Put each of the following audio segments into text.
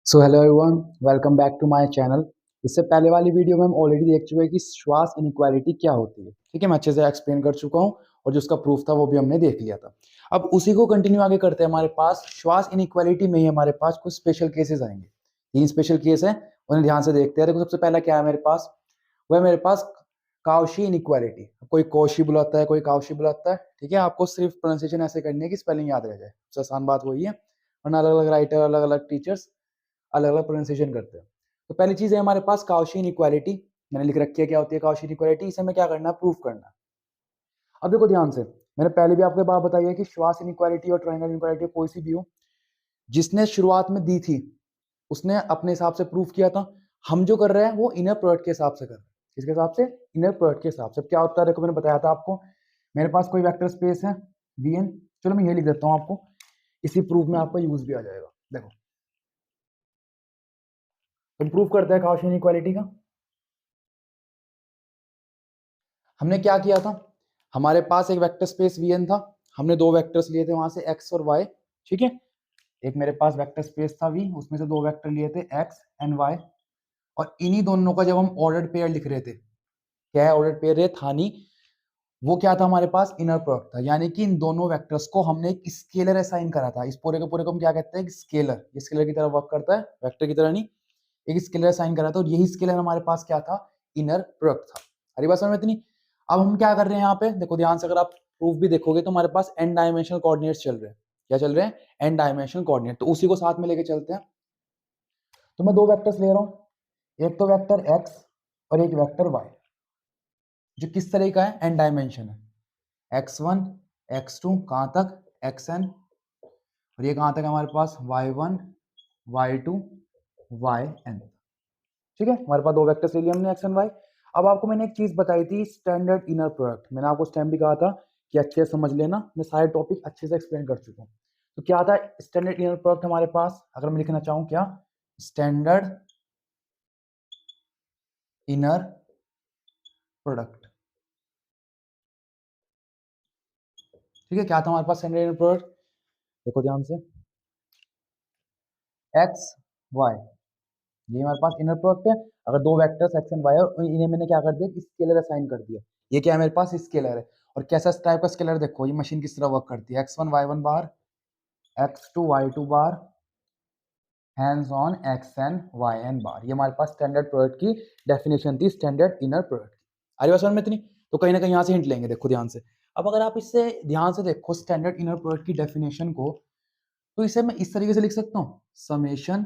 So hello everyone, welcome back to my channel. इससे पहले वाली वीडियो में हम ऑलरेडी देख चुके हैं कि श्वास इनइक्वालिटी क्या होती है। ठीक है, मैं अच्छे से एक्सप्लेन कर चुका हूँ और जो उसका प्रूफ था वो भी हमने देख लिया था। अब उसी को कंटिन्यू आगे करते हैं। हमारे पास श्वास इनइक्वालिटी में ही हमारे पास कुछ स्पेशल केसेस आएंगे। 3 स्पेशल केस हैं, उन्हें ध्यान से देखते हैं। देखो, सबसे पहला क्या है मेरे पास, वह मेरे पास काउशी इनइक्वालिटी। कोई कौशी बुलाता है, कोई काउशी बुलाता है। ठीक है, आपको सिर्फ प्रोनाउंसिएशन ऐसे करनी है कि स्पेलिंग याद रह जाए। सबसे आसान बात वही है, वरना अलग अलग राइटर, अलग अलग टीचर्स अलग अलग प्रोनाउंसिएशन करते हैं। तो पहली चीज है हमारे पास काउशी इनइक्वालिटी। मैंने लिख रखी है क्या होती है काउशी इनइक्वालिटी। इसे हमें क्या करना है, प्रूफ करना है। अब देखो ध्यान से, मैंने पहले भी आपको बात बताई है कि श्वास इनइक्वालिटी और ट्रायंगल इनइक्वालिटी कोई सी भी हो, जिसने शुरुआत में दी थी उसने अपने हिसाब से प्रूफ किया था। हम जो कर रहे हैं वो इनर प्रोडक्ट के हिसाब से कर रहे हैं। किसके हिसाब से? इनर प्रोडक्ट के हिसाब से। क्या होता है, देखो मैंने बताया था आपको, मेरे पास कोई वेक्टर स्पेस है Vn। चलो मैं ये लिख देता हूँ आपको, इसी प्रूफ में आपका यूज भी आ जाएगा। देखो, तो प्रूफ करते हैं काउशी इनइक्वालिटी का। हमने क्या किया था, हमारे पास एक वेक्टर स्पेस Vn था। हमने दो वेक्टर्स लिए थे वहां से x और y। ठीक है, एक मेरे पास वेक्टर स्पेस था V, उसमें से दो वेक्टर लिए थे x एंड y। और इन्हीं दोनों का जब हम ऑर्डर्ड पेयर लिख रहे थे, क्या है ऑर्डर्ड पेयर है था नहीं, वो क्या था हमारे पास, इनर प्रोडक्ट था। यानी कि इन दोनों वेक्टर्स को हमने एक स्केलर असाइन करा था। इस पूरे के पूरे को हम क्या कहते हैं, स्केलर। ये स्केलर की तरह वर्क करता है, वेक्टर की तरह नहीं। एक स्केलर असाइन करा था और यही स्केलर हमारे पास क्या था, इनर प्रोडक्ट था। हरी बात समझ में इतनी? अब हम क्या कर रहे हैं यहाँ पे, देखो ध्यान से, अगर आप प्रूफ भी देखोगे तो हमारे पास एन डायमेंशनल कोऑर्डिनेट्स चल रहे हैं। क्या चल रहे हैं? N dimensional coordinate. तो उसी को साथ में लेके चलते हैं। तो मैं दो वेक्टर्स ले रहा हूँ, एक तो वेक्टर x और एक वेक्टर y, जो किस तरह का है, एन डायमेंशन है। x1 x2 कहाँ तक, xn। और ये कहाँ तक हमारे पास, y1 y2 yn। ठीक है, हमारे पास दो वेक्टर्स ले लिए हमने x एंड y। अब आपको मैंने एक चीज बताई थी, स्टैंडर्ड इनर प्रोडक्ट। मैंने आपको स्टैंड भी कहा था कि अच्छे से समझ लेना, मैं सारे टॉपिक अच्छे से एक्सप्लेन कर चुका हूँ। तो क्या था स्टैंडर्ड इनर प्रोडक्ट हमारे पास, अगर मैं लिखना चाहूँ, क्या स्टैंडर्ड इनर प्रोडक्ट। ठीक है, क्या था हमारे पास स्टैंडर्ड इनर प्रोडक्ट, देखो ध्यान से, एक्स वाई, ये हमारे पास इनर प्रोडक्ट है। अगर दो वेक्टर्स एक्स एंड वाई और इन्हें मैंने क्या कर दिया, स्केलर असाइन कर दिया। ये क्या है मेरे पास, स्केलर है। और कैसा टाइप का स्केलर, देखो ये मशीन किस तरह वर्क करती है, x1 y1 bar, x2 y2 bar, hands on xn yn बार। ये हमारे पास स्टैंडर्ड प्रोडक्ट की डेफिनेशन थी, स्टैंडर्ड इनर प्रोडक्ट की। आ रही बात समझ में इतनी? तो कहीं ना कहीं यहाँ से हिंट लेंगे, देखो ध्यान से। अब अगर आप इससे ध्यान से देखो स्टैंडर्ड इनर प्रोडक्ट की डेफिनेशन को, तो इसे मैं इस तरीके से लिख सकता हूँ, summation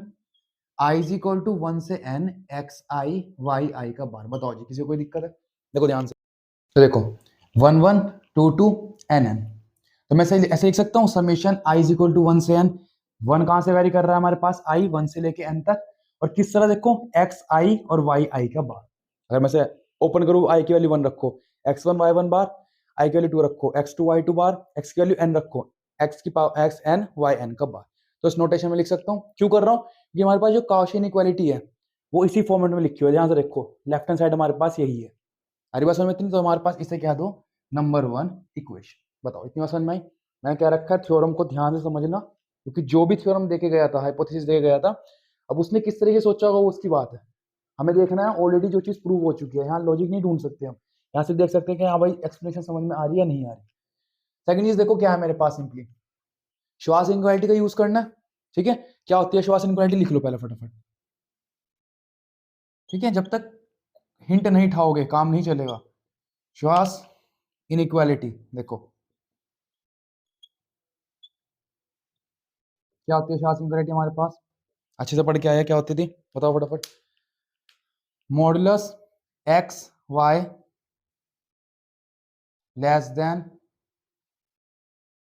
i is equal to 1 से n X I Y I का बार। बताओ जी, किसी को कोई दिक्कत है? देखो ध्यान से, तो देखो 1 1 2 2 n n। तो मैं ऐसे लिख सकता हूँ, summation i is equal to 1 से n। 1 कहाँ से वेरी कर रहा है हमारे पास, i 1 से लेके n तक। और किस तरह देखो, x i और y i का बार। अगर मैं से ओपन करूँ, i की वैल्यू 1 रखो, x1 y1 बार, i की वैल्यू 2 रखो, x2 y2 बार, x की वैल्यू n रखो, x की power x n y n का बार। तो इस नोटेशन में लिख सकता हूँ। क्यों कर रहा हूँ, क्योंकि हमारे पास जो काउशी इनइक्वालिटी है वो इसी फॉर्मेट में लिखी हुई है। ध्यान से देखो, लेफ्ट हैंड साइड हमारे पास यही है। हमारी बात समझ में इतनी? तो हमारे पास इसे क्या दो, नंबर 1 इक्वेशन। बताओ इतनी बात समझ में आई? मैंने क्या रखा है, थ्योरम को ध्यान से समझना, क्योंकि जो भी थ्योरम देके गया था, हाइपोथेसिस देके गया था, अब उसने किस तरीके से सोचा होगा वो उसकी बात है। हमें देखना है ऑलरेडी जो चीज प्रूव हो चुकी है, यहाँ लॉजिक नहीं ढूंढ सकते हम। यहाँ से देख सकते हैं कि हाँ भाई एक्सप्लेनेशन समझ में आ रही है या नहीं आ रही। सेकंड चीज देखो क्या है मेरे पास, सिंपली श्वास इनइक्वालिटी का यूज करना है। ठीक है, क्या होती है श्वास इनइक्वालिटी, लिख लो पहले फटाफट। ठीक है, जब तक हिंट नहीं ठाओगे काम नहीं चलेगा। श्वास इनइक्वालिटी देखो क्या होती है, श्वास इनइक्वालिटी हमारे पास अच्छे से पढ़ के आया, क्या होती थी बताओ फटाफट। Modulus X Y less than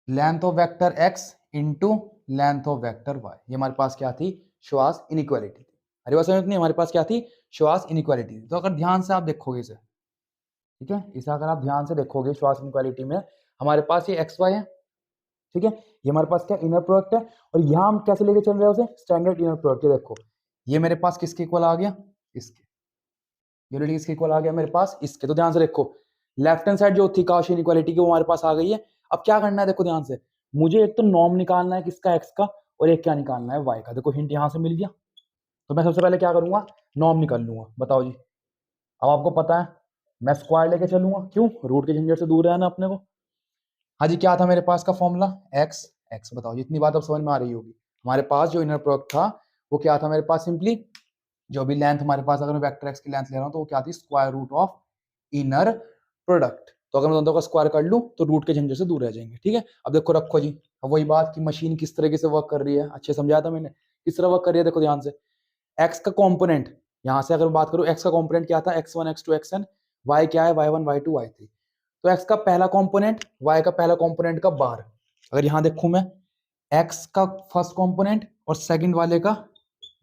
length of vector x into length of vector y। ये हमारे पास क्या थी, श्वास इनइक्वालिटी थी। अरे बात समझ नहीं, हमारे पास क्या थी, श्वास इनइक्वालिटी थी। तो अगर ध्यान से आप देखोगे इसे, ठीक है, इसे अगर आप ध्यान से देखोगे श्वास इनइक्वालिटी में, हमारे पास ये एक्स वाई है। ठीक है, ये हमारे पास क्या इनर प्रोडक्ट है। और यहाँ हम कैसे लेके चल रहे हैं उसे, स्टैंडर्ड इनर प्रोडक्ट। ये देखो, ये मेरे पास किसके इक्वल आ गया, इसके। ये रेडी किसके इक्वल आ गया मेरे पास, इसके। तो ध्यान से देखो, लेफ्ट हैंड साइड जो थी काउशी इनइक्वालिटी की वो हमारे पास आ गई है। अब क्या करना है, देखो ध्यान से, मुझे एक तो नॉर्म निकालना है किसका, एक्स का, और एक क्या निकालना है, वाई का। देखो हिंट यहाँ से मिल गया। तो मैं सबसे पहले क्या करूंगा, नॉर्म निकाल लूंगा। बताओ जी, अब आपको पता है मैं स्क्वायर लेके चलूंगा, क्यों, रूट के झंझट से दूर रहना अपने को। हाँ जी, क्या था मेरे पास का फॉर्मूला, एक्स एक्स। बताओ जितनी बात अब समझ में आ रही होगी। हमारे पास जो इनर प्रोडक्ट था वो क्या था मेरे पास, सिंपली जो भी लेंथ हमारे पास, अगर मैं वेक्टर एक्स की लेंथ ले रहा हूँ तो वो क्या थी, square root of inner product. तो अगर मैं दोनों का स्क्वायर कर लूँ तो रूट के झंझट से दूर रह जाएंगे। ठीक है, अब देखो रखो जी, अब वही बात कि मशीन किस तरीके से वर्क कर रही है, अच्छे समझाया था मैंने, किस तरह वर्क कर रही है। देखो ध्यान से, एक्स का कॉम्पोनेंट, यहाँ से अगर बात करूँ एक्स का कॉम्पोनेंट क्या था, X one X two X N, Y क्या है, Y one Y two Y three. तो एक्स का पहला कंपोनेंट, वाई का पहला कंपोनेंट का बार, अगर यहां देखूं मैं, एक्स का फर्स्ट कंपोनेंट और सेकंड वाले का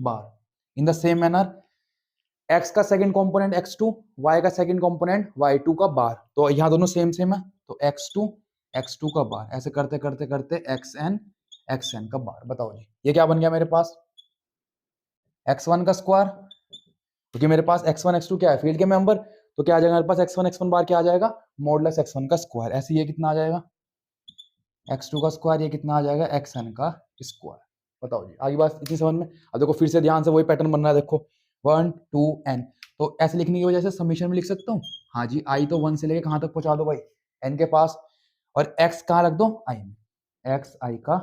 bar, in the same manner X का second component X two, Y का सेकंड कंपोनेंट वाई टू का बार, तो यहाँ दोनों सेम सेम है, तो एक्स टू का बार, ऐसे करते करते करते एक्स एन का बार। बताओ जी ये क्या बन गया मेरे पास, एक्स वन का स्क्वायर, क्योंकि मेरे पास एक्स वन एक्स टू क्या है, फील्ड के मेंबर, तो क्या आ जाएगा मेरे पास, एक्स वन बार क्या आ जाएगा, मॉडुलस एक्स वन का स्क्वायर। ऐसे ये कितना आ जाएगा, एक्स टू का स्क्वायर, ये कितना आ जाएगा, एक्स एन का स्क्वायर। बताओ जी आगे बात इतनी समझ में। अब देखो फिर से ध्यान से वही पैटर्न बन रहा है, देखो 1 2 n, तो ऐसे लिखने की वजह से समीशन में लिख सकता हूँ। हाँ जी, आई तो 1 से लेके कहाँ तक पहुंचा दो भाई, n के पास, और x कहाँ रख दो, i में, एक्स आई का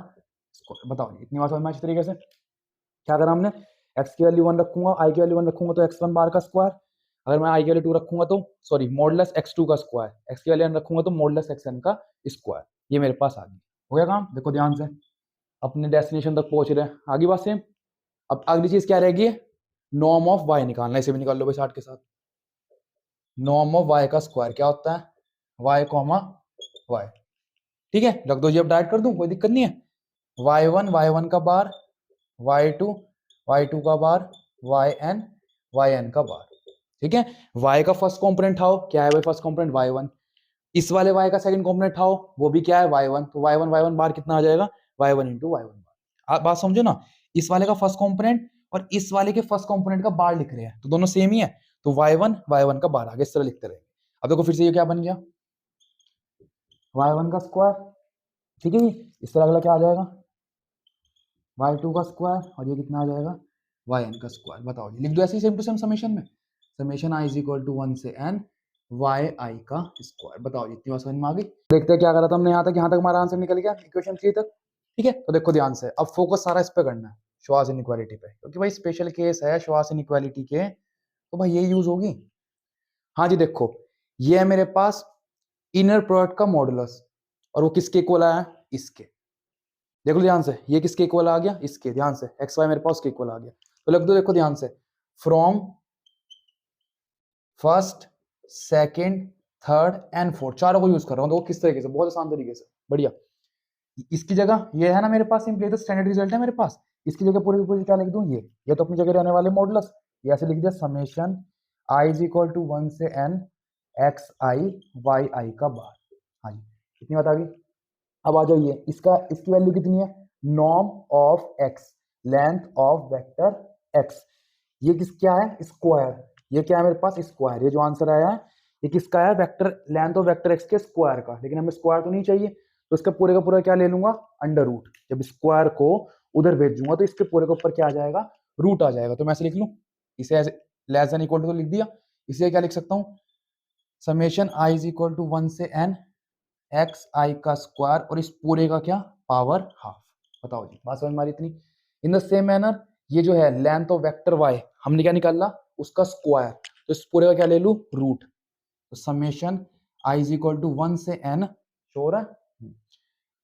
स्क्वायर। बताओ जी इतनी बात समझ में अच्छी तरीके से। क्या करा हमने, x की वैल्यू 1 रखूंगा, i की वैल्यू 1 रखूंगा तो x1 बार का स्क्वायर, अगर मैं i की वैल्यू 2 रखूंगा तो सॉरी मॉडुलस x2 का स्क्वायर, x की वैल्यू 1 रखूंगा तो मॉडुलस xn का स्क्वायर। ये मेरे पास आ गया, हो गया काम। देखो ध्यान से, अपने डेस्टिनेशन तक पहुंच रहे हैं, आगे बात सेम। अब अगली चीज क्या रहेगी, नॉर्म ऑफ वाई निकालना, इसे भी निकाल लो भाई साठ के साथ। नॉर्म ऑफ वाई का स्क्वायर क्या होता है, वाई कॉमा वाई। ठीक है, रख दो जी, अब डायरेक्ट कर दूं, कोई दिक्कत नहीं है। वाई वन का बार, वाई टू का बार, वाई एन का बार। ठीक है, वाई का फर्स्ट कंपोनेंट था, क्या है भाई फर्स्ट कंपोनेंट, वाई वन। इस वाले वाई का सेकंड कंपोनेंट था, वो भी क्या है, वाई वन। तो वाई वन बार कितना आ जाएगा, Y one into Y one bar. आप बात समझो ना, इस वाले का फर्स्ट कंपोनेंट और इस वाले के फर्स्ट कंपोनेंट का बार लिख रहे हैं, तो दोनों सेम ही है, तो वाई वन का बार आगे इस तरह लिखते रहेंगे। अब देखो फिर से ये क्या बन गया, वाई वन का स्क्वायर। ठीक है जी, इस तरह अगला क्या आ जाएगा, वाई टू का स्क्वायर, और ये कितना आ जाएगा, वाई एन का स्क्वायर। बताओ जी, लिख दो ऐसे ही सेम टू सेम समेशन में, summation I is equal to 1 से n वाई आई का स्क्वायर। बताओ जी इतनी बात समझ में आ गई। देखते हैं क्या करा था हमने, यहाँ तक हमारा आंसर निकल गया इक्वेशन 3 तक। ठीक है, तो देखो ध्यान से, अब फोकस सारा इस पे करना है, श्वास इनइक्वालिटी पे, क्योंकि भाई स्पेशल केस है श्वास इनइक्वालिटी के, तो भाई ये यूज होगी। हाँ जी देखो, ये है मेरे पास इनर प्रोडक्ट का मॉडुलस, और वो किसके इक्वल आया है, इसके। देखो ध्यान से, ये किसके इक्वल आ गया, इसके, ध्यान से एक्स वाई मेरे पास के इक्वल आ गया, तो लिख दो, देखो ध्यान से, from first second third and fourth, चारों को यूज कर रहा हूँ, देखो किस तरीके से, बहुत आसान तरीके से, बढ़िया। इसकी जगह ये है ना मेरे पास, सिंपली तो स्टैंडर्ड रिजल्ट है मेरे पास, इसकी जगह पूरी की पूरी क्या लिख दूं, ये तो अपनी जगह रहने वाले मॉडुलस, ये ऐसे लिख दिया, summation I is equal to 1 से n X I Y I का बार। हाँ जी इतनी बात आ गई। अब आ जाइए, इसका इसकी वैल्यू कितनी है, norm of x, length of vector x, ये किस क्या है, स्क्वायर, ये क्या है मेरे पास, स्क्वायर। ये जो आंसर आया है ये किसका है, vector length of vector x के स्क्वायर का, लेकिन हमें स्क्वायर तो नहीं चाहिए, तो इसका पूरे का पूरा क्या ले लूंगा, अंडर रूट। जब स्क्वायर को उधर भेज दूंगा तो इसके पूरे के ऊपर क्या आ जाएगा, रूट आ जाएगा। तो मैं ऐसे लिख लूं, इसे ऐसे लेस देन इक्वल टू तो लिख दिया, इसे क्या लिख सकता हूँ, summation I is equal to 1 से n एक्स आई का स्क्वायर, और इस पूरे का क्या, पावर हाफ। बताओ जी बात समझ में आ रही इतनी। इन द सेम मैनर ये जो है लेंथ ऑफ वेक्टर वाई, हमने क्या निकाला, उसका स्क्वायर, तो इस पूरे का क्या ले लूं, रूट। तो summation I is equal to 1 से n, श्योर है,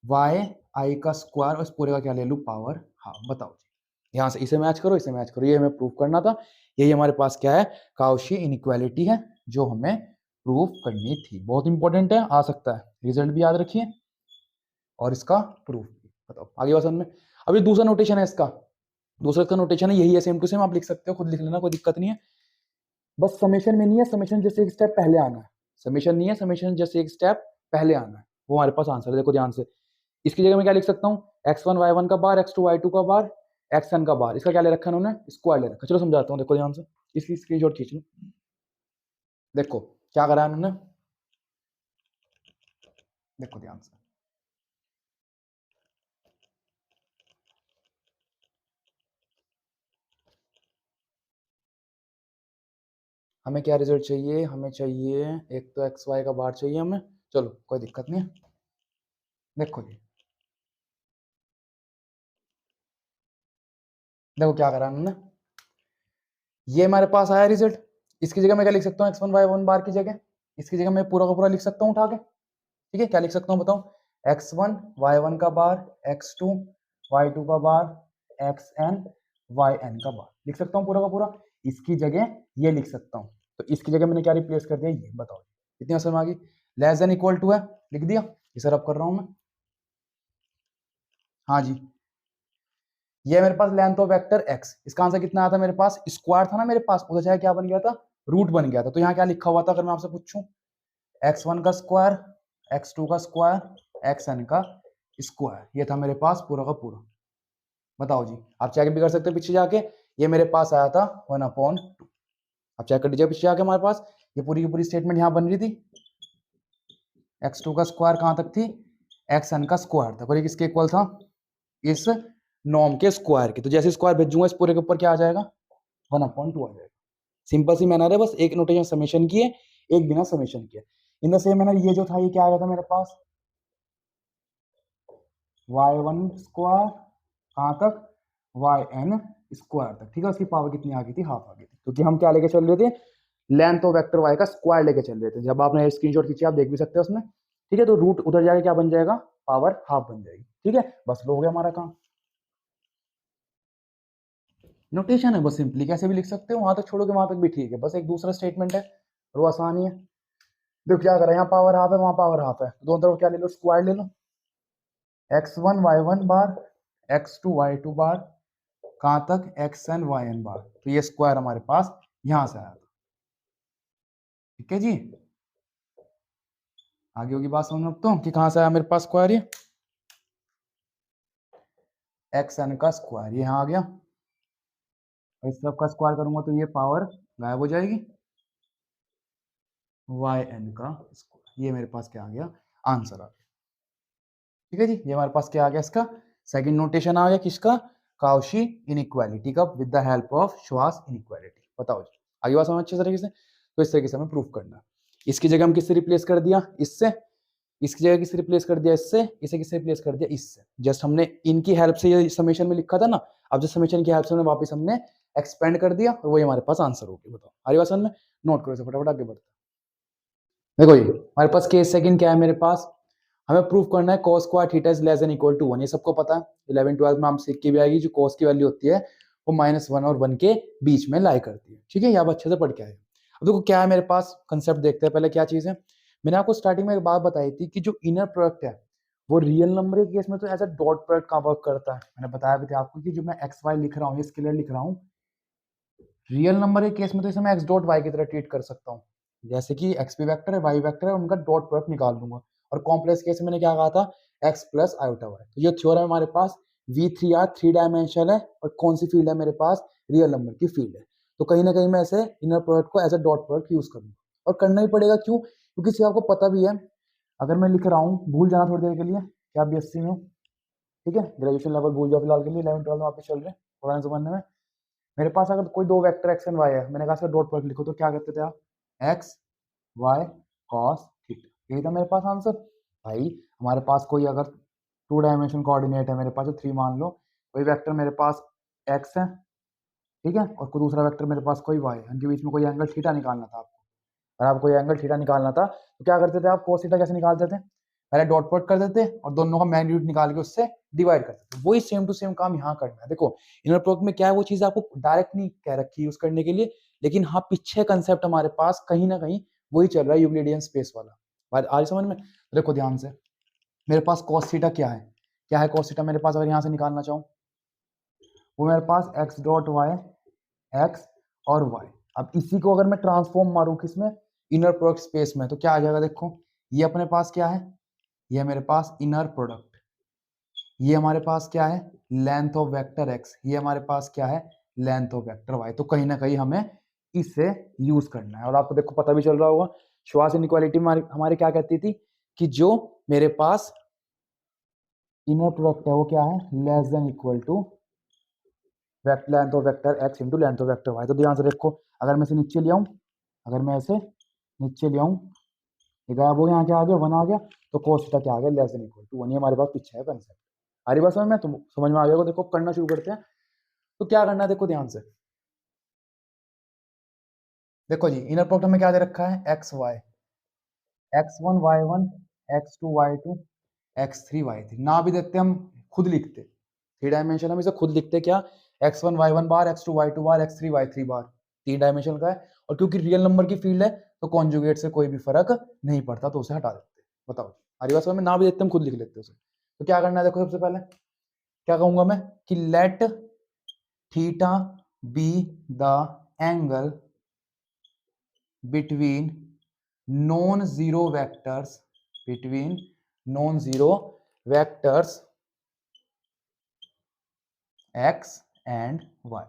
वाई आई का स्क्वायर, और इस पूरे का क्या ले लूं, पावर हाफ। बताओ जी, यहाँ से इसे मैच करो, इसे मैच करो, ये हमें प्रूव करना था, यही हमारे पास क्या है, काउशी इनइक्वालिटी है जो हमें प्रूव करनी थी। बहुत इंपॉर्टेंट है, आ सकता है, रिजल्ट भी याद रखिए और इसका प्रूफ भी। बताओ आगे बात समझ में। अभी दूसरा नोटेशन है इसका, दूसरा इसका नोटेशन है यही है, सेम टू सेम आप लिख सकते हो, खुद लिख लेना, कोई दिक्कत नहीं है। बस समेशन में नहीं है, समेशन जैसे एक स्टेप पहले आना है, समेशन नहीं है, समेशन जैसे एक स्टेप पहले आना है, वो हमारे पास आंसर है। देखो ध्यान से, इसकी जगह मैं क्या लिख सकता हूँ, एक्स वन वाई वन का बार, एक्स टू वाई टू का बार, एक्स एन का बार, इसका क्या ले रखा है उन्होंने, स्क्वायर ले रखा। चलो समझाता हूँ, देखो ध्यान से, इसकी स्क्रीनशॉट खींच लो। देखो क्या करा है उन्होंने, देखो ध्यान से, हमें क्या रिजल्ट चाहिए, हमें चाहिए एक तो एक्स वाई का बार चाहिए हमें। चलो कोई दिक्कत नहीं है। देखो जी, देखो क्या करा हमने, ये हमारे पास आया रिजल्ट। इसकी जगह मैं क्या लिख सकता हूँ, एक्स वन वाई वन बार की जगह इसकी जगह मैं पूरा का पूरा लिख सकता हूँ उठा के। ठीक है, क्या लिख सकता हूँ बताओ, एक्स वन वाई वन का बार, एक्स टू वाई टू का बार, एक्स एन वाई एन का बार लिख सकता हूँ पूरा का पूरा। इसकी जगह ये लिख सकता हूँ, तो इसकी जगह मैंने क्या रिप्लेस कर दिया, ये बताओ कितनी आसान आ गई। लेस देन इक्वल टू है, लिख दिया, इसे रब कर रहा हूँ मैं। हाँ जी, ये मेरे पास लेंथ ऑफ वेक्टर एक्स, इसका आंसर कितना आया था मेरे पास, स्क्वायर था ना मेरे पास, उधर चाहे क्या बन गया था, रूट बन गया था। तो यहाँ क्या लिखा हुआ था अगर मैं आपसे पूछूं, एक्स वन का स्क्वायर, एक्स टू का स्क्वायर, एक्स एन का स्क्वायर, ये था मेरे पास पूरा का पूरा। बताओ जी, आप चेक भी कर सकते हो पीछे जाके, ये मेरे पास आया था 1/2। आप चेक कर लीजिए पीछे जाके, हमारे पास ये पूरी की पूरी स्टेटमेंट यहाँ बन रही थी। एक्स टू का स्क्वायर कहाँ तक थी, एक्स एन का स्क्वायर था, और ये किसके इक्वल था, इस नॉर्म के स्क्वायर के। तो जैसे स्क्वायर भेजूंगा इस पूरे के ऊपर क्या आ जाएगा, 1/2 आ जाएगा। सिंपल सी मैनर है, बस एक नोटेशन समेशन की है, एक बिना समेशन किए। इन द सेम मैनर ये जो था, ये क्या आ गया था मेरे पास, वाई वन स्क्वायर कहाँ तक, वाई एन स्क्वायर तक। ठीक है, उसकी पावर कितनी आ गई थी, हाफ आ गई थी, क्योंकि हम क्या लेके चल रहे थे, लेंथ ऑफ वेक्टर वाई का स्क्वायर लेके चल रहे थे। जब आपने स्क्रीनशॉट खींची आप देख भी सकते हो उसमें। ठीक है, तो रूट उधर जाके क्या बन जाएगा, पावर हाफ बन जाएगी। ठीक है, बस हो गया हमारा काम। नोटेशन है बस, सिंपली कैसे भी लिख सकते हो, वहां तक छोड़ो कि वहां तक भी ठीक है, बस एक दूसरा स्टेटमेंट है और वो आसानी है। देखो क्या करा, यहाँ पावर हाफ है, वहां पावर हाफ है, दोनों तरफ क्या ले लो, स्क्वायर ले लो। X one Y one bar, X two Y two bar, कहाँ तक, X N Y N bar. तो ये स्क्वायर हमारे पास यहां से आया था। ठीक है जी, आगे होगी बात समझ में अब तो, कि कहां से आया मेरे पास स्क्वायर, ये एक्स एन का स्क्वायर ये यहाँ आ गया, और इस तरफ का स्क्वायर करूंगा तो ये पावर गायब हो जाएगी, वाई एन का स्क्वायर। ये मेरे पास क्या आ गया, आंसर आ गया। ठीक है जी, ये हमारे पास क्या आ गया, इसका सेकंड नोटेशन आ गया, किसका, काउशी इनइक्वालिटी का, विद द हेल्प ऑफ श्वास इनइक्वालिटी। बताओ जी, आगे बात समझ अच्छे तरीके से। तो इस तरीके से हमें प्रूफ करना है। इसकी जगह हम किससे रिप्लेस कर दिया, इससे, इसकी जगह किससे रिप्लेस कर दिया, इससे, इसे किससे रिप्लेस कर दिया, इससे। जस्ट हमने इनकी हेल्प से ये समेशन में लिखा था ना, अब जो समेशन की हेल्प से हमने वापस हमने एक्सपेंड कर दिया, और वही हमारे पास आंसर हो गया। बताओ आगे बात समझ में, नोट करो इसे फटाफट, आगे बढ़ते हैं। देखो ये हमारे पास केस सेकंड क्या है मेरे पास, हमें प्रूव करना है cos square theta is less than equal to 1। ये सबको पता है, 11 12 में हम सीख के भी आएगी, जो cos की वैल्यू होती है वो -1 और 1 के बीच में लाई करती है। ठीक है, ये आप अच्छे से पढ़ के आए। अब देखो क्या है मेरे पास, कंसेप्ट देखते हैं पहले क्या चीज है। मैंने आपको स्टार्टिंग में एक बात बताई थी कि जो इनर प्रोडक्ट है वो रियल नंबर के केस में तो एज अ डॉट प्रोडक्ट का वर्क करता है। मैंने बताया भी था आपको कि जो मैं एक्स वाई लिख रहा हूँ, ये स्केलर लिख रहा हूँ, रियल नंबर के केस में तो इसे मैं एक्स डॉट वाई की तरह ट्रीट कर सकता हूँ। जैसे कि एक्स भी वेक्टर है, वाई वेक्टर है, उनका डॉट प्रोडक्ट निकाल दूंगा। और कॉम्प्लेक्स केस में मैंने क्या कहा था, एक्स प्लस आयोटा वाई। तो ये थ्योरम हमारे पास V3R 3 डायमेंशनल है, और कौन सी फील्ड है मेरे पास, रियल नंबर की फील्ड है। तो कहीं ना कहीं मैं ऐसे इनर प्रोडक्ट को as a dot product use करूंगा, और करना ही पड़ेगा, क्यों, क्योंकि इससे आपको पता भी है, अगर मैं लिख रहा हूँ, भूल जाना थोड़ी देर के लिए कि आप BSc में हो। ठीक है, ग्रेजुएशन लेवल भूल जाओ फिलहाल के लिए, 11 12 में वापस चल रहे हैं पुराने जमाने में। मेरे पास अगर कोई दो वेक्टर एक्स एंड वाई है, मैंने कहा इसका डॉट प्रोडक्ट लिखो, तो क्या करते थे आप, एक्स वाई कॉस थीटा, यही था मेरे पास आंसर। भाई हमारे पास कोई अगर 2 डायमेंशन कोऑर्डिनेट है मेरे पास, 3 मान लो, कोई वेक्टर मेरे पास एक्स है, ठीक है, और कोई दूसरा वेक्टर मेरे पास कोई वाई है, इनके बीच में कोई एंगल थीटा निकालना था आपको। अगर आपको कोई एंगल थीटा निकालना था तो क्या करते थे आप, कोस थीटा कैसे निकालते थे, पहले डॉट प्रोडक्ट कर देते और दोनों का मैग्नीट्यूड निकाल के उससे डिवाइड कर देते। वही सेम टू सेम काम यहाँ करना है। देखो इनर प्रोडक्ट में क्या है, वो चीज आपको डायरेक्ट नहीं कह रखी यूज करने के लिए, लेकिन हाँ पीछे कंसेप्ट हमारे पास कहीं ना कहीं वही चल रहा है, यूक्लिडियन स्पेस वाला। बात आ रही समझ में। देखो ध्यान से, मेरे पास cos थीटा क्या है, क्या है cos थीटा मेरे पास, अगर यहाँ से निकालना चाहूँ, वो मेरे पास x डॉट वाई, एक्स और वाई। अब इसी को अगर मैं ट्रांसफॉर्म मारूं किसमें, इनर प्रोडक्ट स्पेस में, तो क्या आ जाएगा, देखो ये अपने पास क्या है, ये मेरे पास इनर प्रोडक्ट, ये हमारे पास क्या है, लेंथ ऑफ वेक्टर एक्स, ये हमारे पास क्या है, लेंथ ऑफ वेक्टर वाई। तो कहीं ना कहीं हमें इसे यूज करना है। और आपको देखो पता भी चल रहा होगा, श्वास इनइक्वालिटी हमारे क्या कहती थी, कि जो मेरे पास इनर प्रोडक्ट है वो क्या है, less than equal to length of vector X into length of vector Y. तो ध्यान से देखो, अगर मैं इसे नीचे ले आऊं, अगर मैं ऐसे नीचे ले आऊँ, ये गायब हो गया, यहाँ क्या आ गया 1 आ गया, तो cos थीटा क्या आ गया लेस देन इक्वल टू 1। ये हमारे पास पीछे है कंसेप्ट। आ रही बात समझ में? तुम समझ में आ गया होगा। देखो करना शुरू करते हैं। तो क्या करना है देखो ध्यान से। देखो जी इनर प्रोडक्ट में क्या दे रखा है x Y, x1 y1 x2 y2 x3 y3। ना भी देखते हम खुद लिखते, 3 डायमेंशन हम इसे खुद लिखते क्या, x1 y1 बार x2 y2 बार x3 y3 बार, 3 डायमेंशन का है। और क्योंकि रियल नंबर की फील्ड है तो कॉन्जुगेट से कोई भी फर्क नहीं पड़ता, तो उसे हटा देते। बताओ हमारी बात समझ में? ना भी देखते हम खुद लिख लेते उसे। तो क्या करना है देखो, सबसे पहले क्या कहूंगा मैं कि let theta be the angle between non-zero vectors, between non-zero vectors x and y।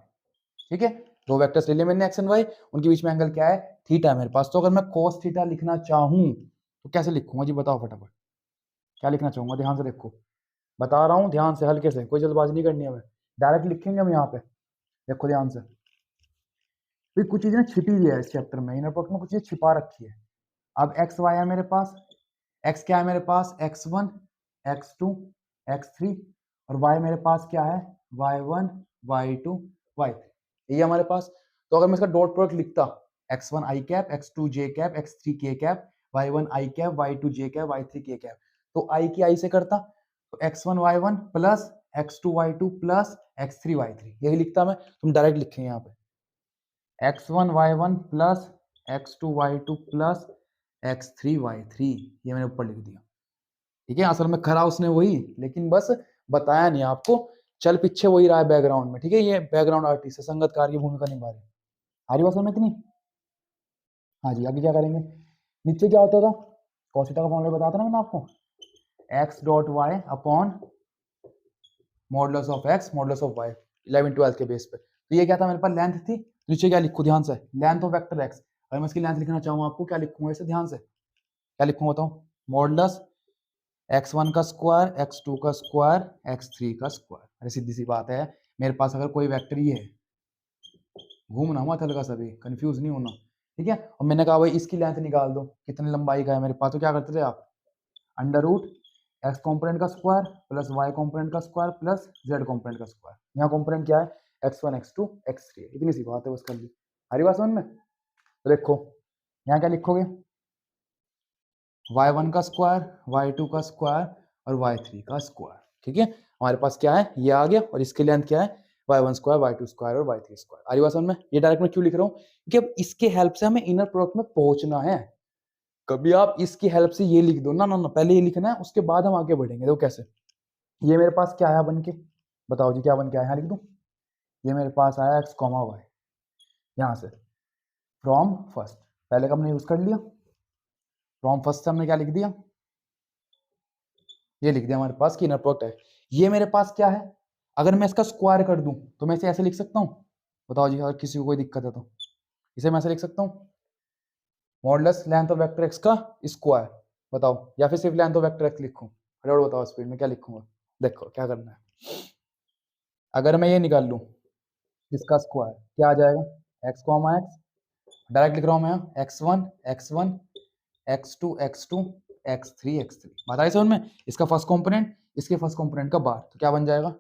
ठीक है, दो वेक्टर्स ले लिए मैंने x एंड y, उनके बीच में एंगल क्या है थीटा मेरे पास। तो अगर मैं cos थीटा लिखना चाहूं तो कैसे लिखूंगा जी, बताओ फटाफट। क्या लिखना चाहूंगा, ध्यान से देखो, बता रहा हूं ध्यान से, हल्के से, कोई जल्दबाजी नहीं करनी है हमें, डायरेक्ट लिखेंगे हम यहाँ पे। देखो ध्यान से, फिर कुछ चीजें छिपी हुई है इस चैप्टर में, इनर प्रोडक्ट में कुछ चीजें छिपा रखी है। अब एक्स वाई है मेरे पास, एक्स क्या है मेरे पास x1 x2 x3, और y मेरे पास क्या है y1 y2 y3, ये हमारे पास। तो अगर मैं इसका डॉट प्रोडक्ट लिखता x1 i cap x2 j cap x3 k cap y1 i cap y2 j cap y3 k cap, तो i की i से करता, तो x1 y1 plus x2 y2 plus x3 y3, यही लिखता मैं। तुम डायरेक्ट लिखेंगे यहाँ पे x1 y1 plus x2 y2 plus x3 y3, ये मैंने ऊपर लिख दिया। ठीक है, असल में करा उसने वही, लेकिन बस बताया नहीं आपको, चल पीछे वही रहा है बैकग्राउंड में। ठीक है, ये बैकग्राउंड आर्टिस्ट है, संगतकार की भूमिका निभा रहे हैं। आरी बात समझ में इतनी? हाँ जी, आगे क्या करेंगे, नीचे क्या होता था, cos थीटा का फॉर्मूला बताता ना मैंने आपको, x dot Y upon modulus of x modulus of y, 11 12 के बेस पे। तो ये क्या था मेरे पास, लेंथ थी। नीचे क्या लिखूं ध्यान से, लेंथ ऑफ वेक्टर x। अगर मैं इसकी लेंथ लिखना चाहूँ आपको, क्या लिखूंगा इसे, ध्यान से क्या लिखूंगा बताओ, मॉडुलस x1 का स्क्वायर x2 का स्क्वायर x3 का स्क्वायर। अरे सीधी सी बात है, मेरे पास अगर कोई वेक्टर ये है, घूमना मत हल्का सा भी, कंफ्यूज नहीं होना। ठीक है, और मैंने कहा भाई इसकी लेंथ निकाल दो, कितनी लंबाई का है मेरे पास, तो क्या करते थे आप, अंडर रूट एक्स कॉम्पोनेंट का स्क्वायर प्लस वाई कॉम्पोनेंट का स्क्वायर प्लस जेड कॉम्पोनेंट का स्क्वायर। यहाँ कॉम्पोनेंट क्या है, x1 x2 x3, इतनी सी बात है बस, कर ली। हरी बात समझ में? तो देखो यहाँ क्या लिखोगे, y1 का स्क्वायर y2 का स्क्वायर और y3 का स्क्वायर। ठीक है, हमारे पास क्या है, ये आ गया, और इसके लेंथ क्या है, y1 स्क्वायर y2 स्क्वायर और y3 स्क्वायर। आ रही बात समझ में? ये डायरेक्ट मैं क्यों लिख रहा हूँ, क्योंकि अब इसके हेल्प से हमें इनर प्रोडक्ट में पहुंचना है। कभी आप इसकी हेल्प से ये लिख दो ना, ना ना, पहले ये लिखना है, उसके बाद हम आगे बढ़ेंगे। देखो कैसे, ये मेरे पास क्या आया बन के, बताओ जी क्या बन के आया, यहाँ लिख दूं, ये मेरे पास आया x कॉमा वाई, यहाँ से फ्रॉम फर्स्ट, पहले का हमने यूज कर लिया, फ्रॉम फर्स्ट से हमने क्या लिख दिया, ये लिख दिया हमारे पास कि इनर प्रोडक्ट है। ये मेरे पास क्या है, अगर मैं इसका स्क्वायर कर दूं तो मैं इसे ऐसे लिख सकता हूँ, बताओ जी अगर किसी को कोई दिक्कत है तो, इसे मैं ऐसे लिख सकता हूँ, modulus length of vector x का स्क्वायर, बताओ, या फिर सिर्फ लेंथ ऑफ वेक्टर एक्स लिखूं, फटाफट बताओ स्पीड में क्या लिखूंगा। देखो क्या करना है, अगर मैं ये निकाल लूं इसका स्क्वायर, क्या आ जाएगा, एक्स कॉमा एक्स, डायरेक्ट लिख रहा हूं मैं, x1 x1 x2 x2 x3 x3, बात आई समझ में? इसका फर्स्ट कंपोनेंट इसके फर्स्ट कंपोनेंट का बार, तो क्या बन जाएगा,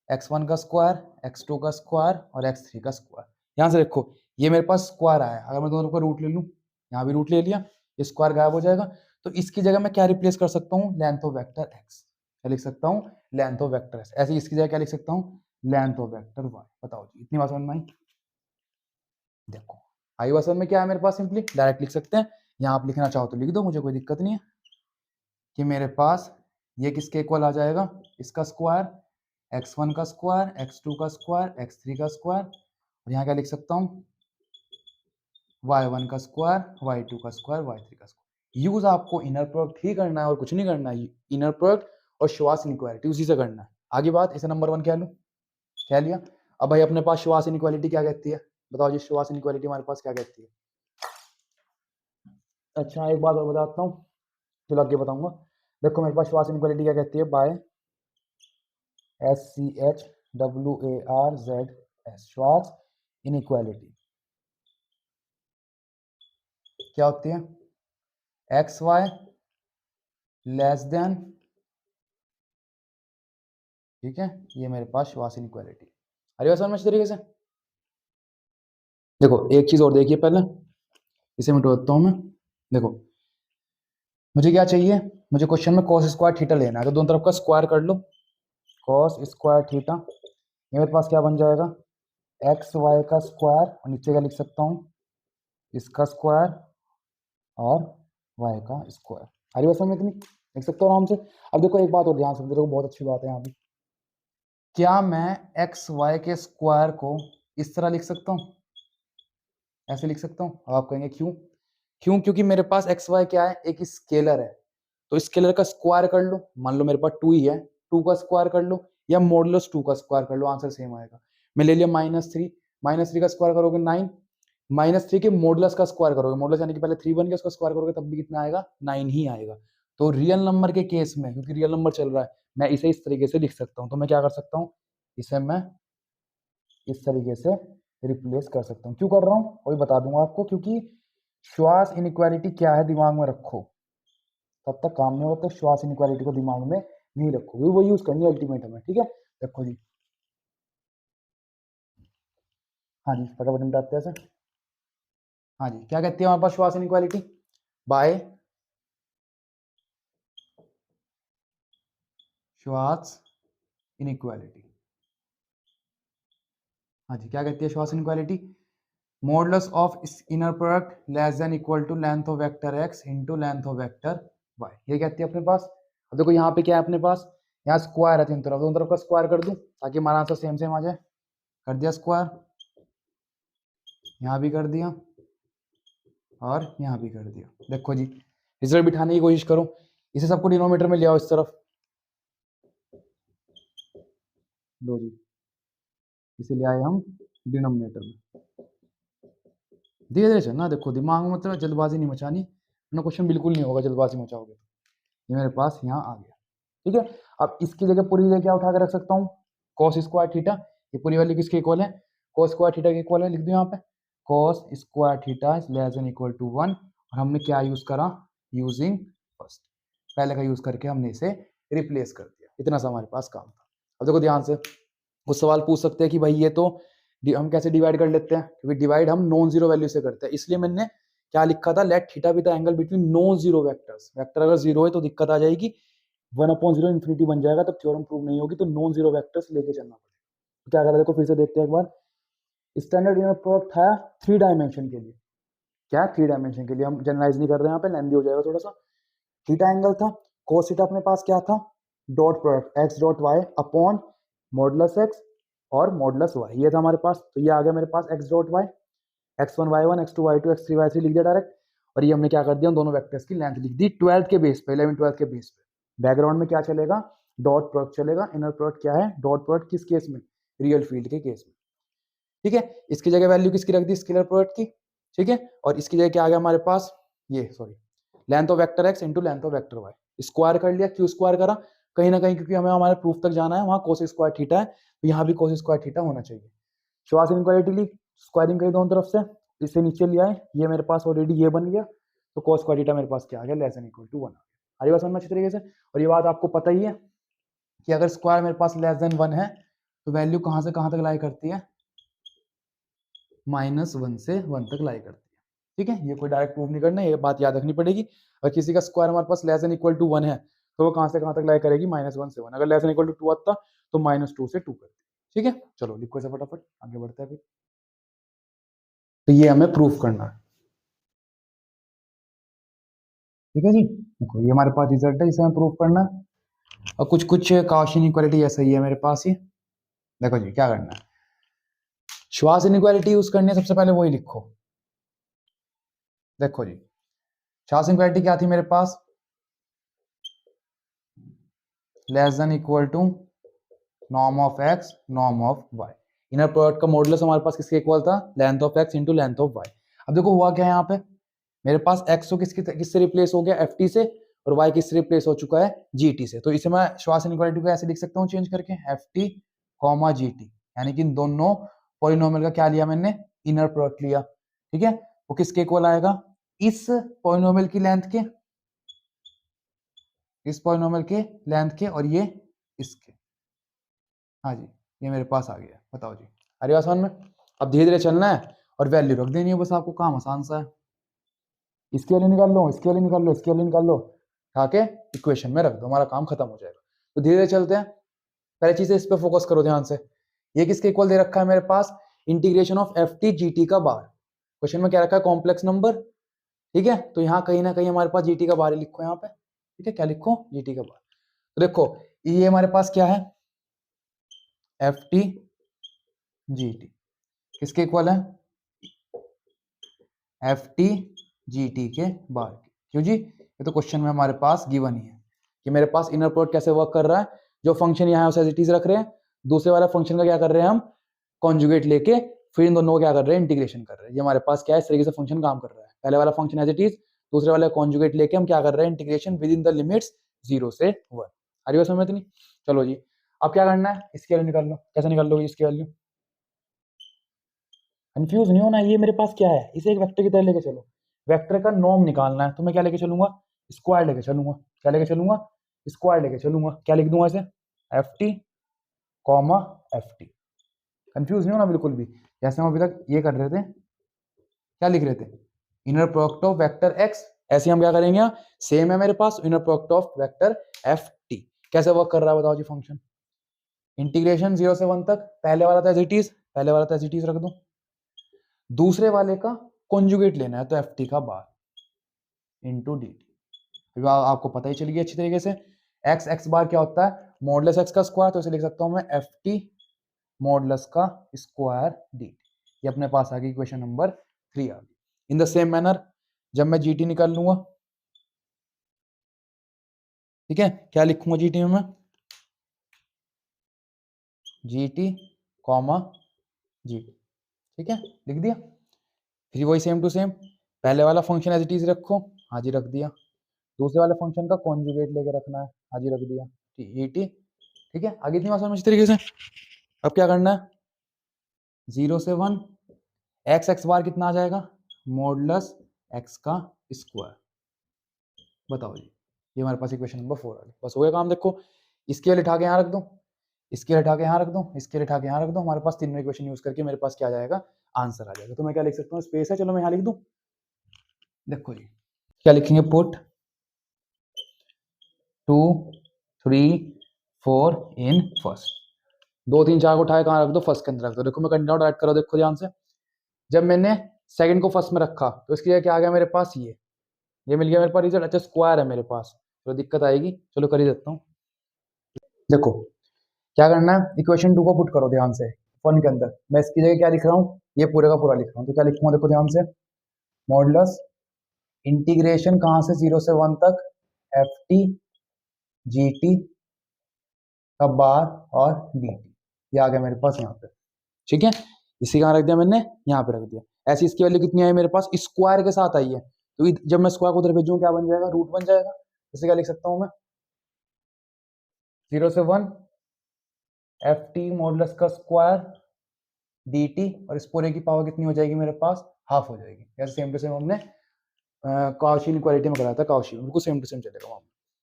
x1 का स्क्वायर x2 का स्क्वायर और x3 का स्क्वायर। यहाँ से देखो ये मेरे पास स्क्वायर आया, अगर मैं दोनों का रूट ले लूँ, यहाँ भी रूट ले लिया, ये स्क्वायर गायब हो जाएगा। तो इसकी जगह मैं क्या रिप्लेस कर सकता हूँ, लेंथ ऑफ वेक्टर x, क्या लिख सकता हूँ, लेंथ ऑफ वेक्टर x। ऐसे इसकी जगह क्या लिख सकता हूँ, लेंथ ऑफ वेक्टर y। बताओ जी इतनी बात समझ में आई? देखो आई बात समझ में, क्या है मेरे पास, सिंपली डायरेक्ट लिख सकते हैं। यहाँ आप लिखना चाहो तो लिख दो, मुझे कोई दिक्कत नहीं है, कि मेरे पास ये किसके इक्वल आ जाएगा, इसका स्क्वायर x1 का स्क्वायर x2 का स्क्वायर x3 का स्क्वायर, और यहाँ क्या लिख सकता हूँ, y1 का स्क्वायर y2 का स्क्वायर y3 का स्क्वायर। यूज आपको इनर प्रोडक्ट ही करना है और कुछ नहीं करना है, इनर प्रोडक्ट और श्वास इनइक्वालिटी उसी से करना है। आगे बात, इसे नंबर 1 क्या लूँ, क्या लिया। अब भाई अपने पास श्वास इनइक्वालिटी क्या कहती है, बताओ जी श्वास इनइक्वालिटी हमारे पास क्या कहती है। अच्छा एक बात और बताता हूँ, चलो आगे बताऊंगा। देखो मेरे पास श्वास इनइक्वालिटी क्या कहती है, बाय SCHWARZS, श्वास इनइक्वालिटी। क्या होती है, एक्स वाई लेस देन, ठीक है, ये मेरे पास श्वास इनइक्वालिटी। अरे बस समझ तरीके से। देखो एक चीज और देखिए पहले, इसे मिटा देता हूं मैं। देखो मुझे क्या चाहिए, मुझे क्वेश्चन में cos स्क्वायर थीटा लेना है, तो दोनों तरफ का स्क्वायर कर लो, cos स्क्वायर थीटा, ये मेरे पास क्या बन जाएगा, एक्स वाई का स्क्वायर, और नीचे क्या लिख सकता हूँ, इसका स्क्वायर और वाई का स्क्वायर। हरी बस में इतनी लिख सकता हूँ आराम से। अब देखो एक बात और ध्यान से देखो, बहुत अच्छी बात है यहाँ पे, क्या मैं एक्स वाई के स्क्वायर को इस तरह लिख सकता हूँ, ऐसे लिख सकता हूँ? आप कहेंगे क्यों? क्यों? क्योंकि मेरे पास एक्स वाई क्या है, एक स्केलर है, तो स्केलर का स्क्वायर कर लो, मान लो मेरे पास 2 ही है, 2 का स्क्वायर कर लो, या मॉडुलस 2 का स्क्वायर कर लो, आंसर सेम आएगा। मैं ले लिया -3, -3 का स्क्वायर करोगे 9, -3 के मॉडुलस का स्क्वायर करोगे, मॉडुलस यानी कि पहले 3 बन गया, उसका स्क्वायर करोगे तब भी कितना आएगा, 9 ही आएगा। तो रियल नंबर के केस में, क्योंकि रियल नंबर चल रहा है, मैं इसे इस तरीके से लिख सकता हूँ। तो मैं क्या कर सकता हूँ, इसे मैं इस तरीके से रिप्लेस कर सकता हूँ। क्यों कर रहा हूँ वही बता दूंगा आपको, क्योंकि श्वास इनइक्वालिटी क्या है दिमाग में रखो, तब तक काम नहीं होगा, तो श्वास इनइक्वालिटी को दिमाग में नहीं रखोगे, वो यूज करनी है अल्टीमेट में, ठीक है। देखो जी, हाँ जी फटाफट निपटाते हैं ऐसे। हाँ जी, क्या कहती है हमारे पास श्वास इनइक्वालिटी, बाय श्वास इनइक्वालिटी। हाँ जी, क्या कहती है श्वास inequality, modulus of inner product less than equal to length of vector X into length of vector Y, ये कहती है अपने पास। अब देखो यहाँ पे क्या है अपने पास, यहाँ स्क्वायर है, तीन तरफ, दोनों तरफ का स्क्वायर कर दूं ताकि हमारा आंसर सेम सेम आ जाए। कर दिया स्क्वायर, यहाँ भी कर दिया और यहाँ भी कर दिया। देखो जी, रिजल्ट बिठाने की कोशिश करो, इसे सबको डिनोमीटर में ले आओ इस तरफ, लो जी, इसे ले आए हम डिनोमिनेटर में। धीरे धीरे चलना, देखो दिमाग में मतलब जल्दबाजी नहीं मचानी, वरना क्वेश्चन बिल्कुल नहीं होगा जल्दबाजी मचाओगे तो। ये मेरे पास यहाँ आ गया, ठीक है। अब इसकी जगह पूरी जगह क्या उठा के रख सकता हूँ, cos स्क्वायर थीटा, ये पूरी वाली किसके इक्वल है, cos स्क्वायर थीटा के इक्वल है, लिख दो यहाँ पे, cos square theta is less than equal to 1, और हमने क्या यूज करा, यूजिंग फर्स्ट, पहले का यूज करके हमने इसे रिप्लेस कर दिया, इतना सा हमारे पास काम था। अब देखो ध्यान से, कुछ सवाल पूछ सकते हैं कि भाई ये तो हम कैसे डिवाइड कर लेते हैं, क्योंकि डिवाइड हम नॉन जीरो वैल्यू से करते हैं, इसलिए मैंने क्या लिखा था, let theta be the angle between non zero vectors, vector अगर जीरो है तो दिक्कत आ जाएगी, 1/0 इन्फिनिटी बन जाएगा, तब थ्योरम प्रूव नहीं होगी, तो नॉन जीरो वेक्टर्स लेके चलना पड़ेगा। तो क्या करा, देखो फिर से देखते हैं एक बार, स्टैंडर्ड इनर प्रोडक्ट था 3 डायमेंशन के लिए, क्या 3 डायमेंशन के लिए, हम जनरलाइज नहीं कर रहे हैं यहाँ पे, लेंदी हो जाएगा थोड़ा सा। थीटा एंगल था, कोस थीटा अपने पास क्या था, dot product X dot Y upon modulus X और मॉडुलस वाई, ये था हमारे पास। तो ये आ गया मेरे पास x dot Y, x1 y1 x2 y2 x3 y3 लिख दिया डायरेक्ट, और ये हमने क्या कर दिया, दोनों वेक्टर्स की लेंथ लिख दी 12th के बेस पे, 11 12th के बेस पे। बैकग्राउंड में क्या चलेगा, डॉट प्रोडक्ट चलेगा, इनर प्रोडक्ट क्या है, डॉट प्रोडक्ट किस केस में, रियल फील्ड के केस में, ठीक है। इसकी जगह वैल्यू किसकी रख दी, स्केलर प्रोडक्ट की, ठीक है। और इसकी जगह क्या आ गया हमारे पास, ये sorry, length of vector X into length of vector Y, square कर लिया, क्यों स्क्वायर करा, कहीं ना कहीं क्योंकि हमें हमारे प्रूफ तक जाना है, वहां कोस स्क्वायर थीटा है, तो यहाँ भी कोस स्क्वायर थीटा होना चाहिए। श्वास इनइक्वालिटी ली, स्क्वायरिंग करी दोनों तरफ से, इसे नीचे ले आए, ये मेरे पास ऑलरेडी ये बन गया, तो cos स्क्वायर थीटा मेरे पास क्या आ गया, लेस देन इक्वल टू 1 आ गया। आ रही बात समझ में अच्छी तरीके से। और ये बात आपको पता ही है कि अगर स्क्वायर मेरे पास लेस देन 1 है, तो वैल्यू कहाँ से कहाँ तक लाई करती है, -1 से 1 तक लाई करती है, ठीक है। ये कोई डायरेक्ट प्रूव नहीं करना है, ये बात याद रखनी पड़ेगी। अगर किसी का स्क्वायर हमारे पास लेस देन इक्वल टू 1 है, तो वो कहाँ से कहाँ तक लाई करेगी, -1 से 1, अगर लेस देन इक्वल टू 2 आता तो -2 से 2 करती, ठीक है। चलो लिखो इसे फटाफट, आगे बढ़ते हैं फिर। तो ये हमें प्रूफ करना है, ठीक है जी। देखो ये हमारे पास रिजल्ट है, इसे हमें प्रूफ करना है, और कुछ कुछ काउची इनइक्वालिटी ऐसा ही है मेरे पास ही। देखो जी क्या करना है, श्वास इनइक्वालिटी यूज करनी है, सबसे पहले वही लिखो। देखो जी, श्वास इनइक्वालिटी क्या थी मेरे पास, less than equal to norm of X norm of Y, inner product का मॉडुलस हमारे पास किसके इक्वल था, length of X into length of Y. अब देखो हुआ क्या है यहाँ पे, मेरे पास एक्स तो किससे रिप्लेस हो गया, एफ टी से, और वाई किससे रिप्लेस हो चुका है, जी टी से। तो इसे मैं श्वास इनइक्वालिटी को ऐसे लिख सकता हूँ चेंज करके, F T comma G T, यानी कि इन दोनों पॉलिनोमियल का क्या लिया मैंने, इनर प्रोडक्ट लिया, ठीक है। वो किसके इक्वल आएगा, इस पॉलिनोमियल की लेंथ के, इस पॉलिनोमियल के लेंथ के, और ये इसके। हाँ जी, ये मेरे पास आ गया। बताओ जी, अरे आसान में। अब धीरे धीरे चलना है और वैल्यू रख देनी है बस, आपको काम आसान सा है। इसकी वैल्यू निकाल लो, इसकी वैल्यू निकाल लो, इसकी वैल्यू निकाल लो, उठा के इक्वेशन में रख दो, हमारा काम खत्म हो जाएगा। तो धीरे धीरे चलते हैं। पहले चीज इस पे फोकस करो ध्यान से। ये किसके इक्वल दे रखा है मेरे पास? Integration of F T G T का बार। क्वेश्चन में क्या रखा है? Complex number. ठीक है, तो यहाँ कहीं ना कहीं हमारे पास जीटी का बार ही लिखो यहाँ पे। ठीक है, क्या लिखो? जीटी का बार। तो देखो ये हमारे पास क्या है? एफ टी जी टी किसके इक्वल है? एफ टी जी टी के बार के। क्यों जी? ये तो क्वेश्चन में हमारे पास गिवन ही है कि मेरे पास इनर प्रोडक्ट कैसे वर्क कर रहा है। जो फंक्शन यहाँ है एज इट इज रख रहे हैं, दूसरे वाला फंक्शन का क्या कर रहे हैं हम? कॉन्जुगेट लेके फिर इन दोनों को क्या कर रहे हैं? इंटीग्रेशन कर रहे हैं। ये हमारे पास क्या है? इस तरीके से फंक्शन काम कर रहा है। पहले वाला फंक्शन एज इट इज, दूसरे वाला कॉन्जुगेट लेके हम क्या कर रहे हैं? Integration with in the limits 0 से 1। आ रही हो समझ नहीं? चलो जी, अब क्या करना है? इसकी वैल्यू निकाल लो। कैसे निकाल लोगे इसकी वैल्यू? कंफ्यूज नहीं होना। ये मेरे पास क्या है? इसे एक वेक्टर की तरह लेके चलो। वेक्टर का नॉर्म निकालना है तो मैं क्या लेके चलूंगा? स्क्वायर लेके चलूंगा। क्या लेके चलूंगा? स्क्वायर लेके चलूंगा। क्या लिख दूंगा इसे? F T comma F T. Confuse नहीं होना बिल्कुल भी। जैसे हम अभी तक ये कर रहे थे, क्या लिख रहे थे? Inner product of vector X. ऐसे हम क्या करेंगे? सेम है मेरे पास inner product of vector F T. कैसे वर्क कर रहा है बताओ जी फंक्शन? इंटीग्रेशन 0 से 1 तक। पहले वाला था एज इट इज, पहले वाला था एज इट इज रख दो। दूसरे वाले का कॉन्जुगेट लेना है तो एफ टी का बार इंटू डी टी। आपको पता ही चल गया अच्छी तरीके से। एक्स एक्स बार क्या होता है? मॉडुलस एक्स का स्क्वायर। तो इसे लिख सकता हूं मैं एफ टी मॉडुलस का स्क्वायर डी टी। ये अपने पास आ गई इक्वेशन नंबर 3 आ गई। इन द सेम मैनर जब मैं जी टी निकाल लूंगा, ठीक है, क्या लिखूंगा जी टी में मैं? G T comma G T. ठीक है, लिख दिया। फिर वही सेम टू सेम, पहले वाला फंक्शन एज इट इज रखो। हाँ जी, रख दिया। दूसरे वाले फंक्शन का कॉन्जुगेट लेके रखना है। हाँ जी, रख दिया। E T. ठीक है, आगे इतनी बात समझ इस तरीके से। अब क्या करना है? 0 से 1 एक्स एक्स बार कितना आ जाएगा? मॉडुलस एक्स का स्क्वायर। बताओ जी, ये हमारे पास इक्वेशन नंबर 4 आ गई। बस हो गया काम। देखो इसके लिए उठा के यहाँ रख दो, इसके लिए उठा के यहाँ रख दो, इसके लिए उठा के यहाँ रख दो। हमारे पास तीनों इक्वेशन यूज करके मेरे पास क्या आ जाएगा? आंसर आ जाएगा। तो मैं क्या लिख सकता हूँ? स्पेस है, चलो मैं यहाँ लिख दूँ। देखो जी, क्या लिखेंगे? Put 2 3 4 in first. 2 3 4 को उठाए कहाँ रख दो? फर्स्ट के अंदर रख दो। देखो मैं कंटिन्यू ऐड करो, देखो ध्यान से। जब मैंने सेकंड को फर्स्ट में रखा तो इसके लिए क्या आ गया मेरे पास? ये मिल गया मेरे पास रिजल्ट। अच्छा, स्क्वायर है मेरे पास, तो दिक्कत आएगी। चलो कर ही देता हूँ। देखो क्या करना है? इक्वेशन 2 को पुट करो ध्यान से वन के अंदर। मैं इसकी जगह क्या लिख रहा हूँ? ये पूरे का पूरा लिख रहा हूँ। तो क्या लिखूंगा? देखो ध्यान से, मॉडुलस इंटीग्रेशन कहाँ से? 0 से 1 तक एफ टी जी टी का बार और डी टी। ये आ गया मेरे पास यहाँ पे। ठीक है, इसी कहाँ रख दिया मैंने? यहाँ पे रख दिया। ऐसी इसकी वैल्यू कितनी आई मेरे पास? स्क्वायर के साथ आई है। तो जब मैं स्क्वायर को उधर भेजूँ क्या बन जाएगा? रूट बन जाएगा। इसे क्या लिख सकता हूँ मैं? 0 से 1 एफ टी मॉडुलस का स्क्वायर डी टी, और इस पूरे की पावर कितनी हो जाएगी मेरे पास? हाफ हो जाएगी। यार सेम टू सेम हमने काउची इनक्वालिटी में कराया था। काउची बिल्कुल सेम टू सेम चलेगा वहाँ।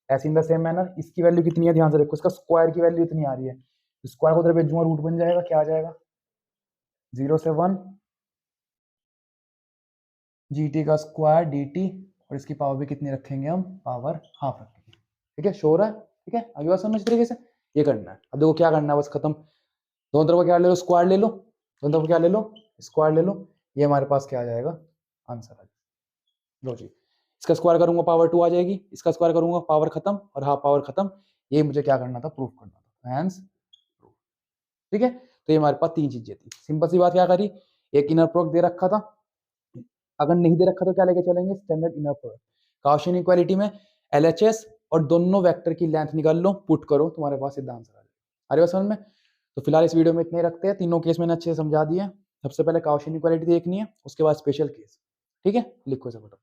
ऐसे इन द सेम मैनर इसकी वैल्यू कितनी है? ध्यान से देखो, इसका स्क्वायर की वैल्यू इतनी आ रही है। स्क्वायर को उधर भेजूंगा, रूट बन जाएगा। क्या आ जाएगा? 0 से 1 जी टी का स्क्वायर डी टी, और इसकी पावर भी कितनी रखेंगे हम? पावर हाफ रखेंगे। ठीक है, श्योर है? ठीक है, आगे बात समझ इस तरीके से। ये करना है। अब देखो क्या करना है, बस खत्म। दोनों तरफ क्या ले लो? स्क्वायर ले लो। दोनों तरफ क्या ले लो? स्क्वायर ले लो। ये हमारे पास क्या आ जाएगा? आंसर आ जाएगा। लो जी, इसका स्क्वायर करूंगा पावर 2 आ जाएगी, इसका स्क्वायर करूंगा पावर खत्म, और हाफ पावर खत्म। ये मुझे क्या करना था? प्रूफ करना था। Hence proof. ठीक है, तो ये हमारे पास 3 चीजें थी। सिंपल सी बात क्या करी? एक इनर प्रोडक्ट दे रखा था, अगर नहीं दे रखा तो क्या लेके चलेंगे? Standard inner product. Cauchy inequality में एलएचएस और दोनों वेक्टर की लेंथ निकाल लो, पुट करो, तुम्हारे पास सीधा आंसर आ जाएगा। अरे समझ में? तो फिलहाल इस वीडियो में इतने ही रखते हैं। तीनों केस मैंने अच्छे से समझा दिए। सबसे पहले काउची इनइक्वालिटी देखनी है, उसके बाद स्पेशल केस। ठीक है, लिखो इसे फटाफट।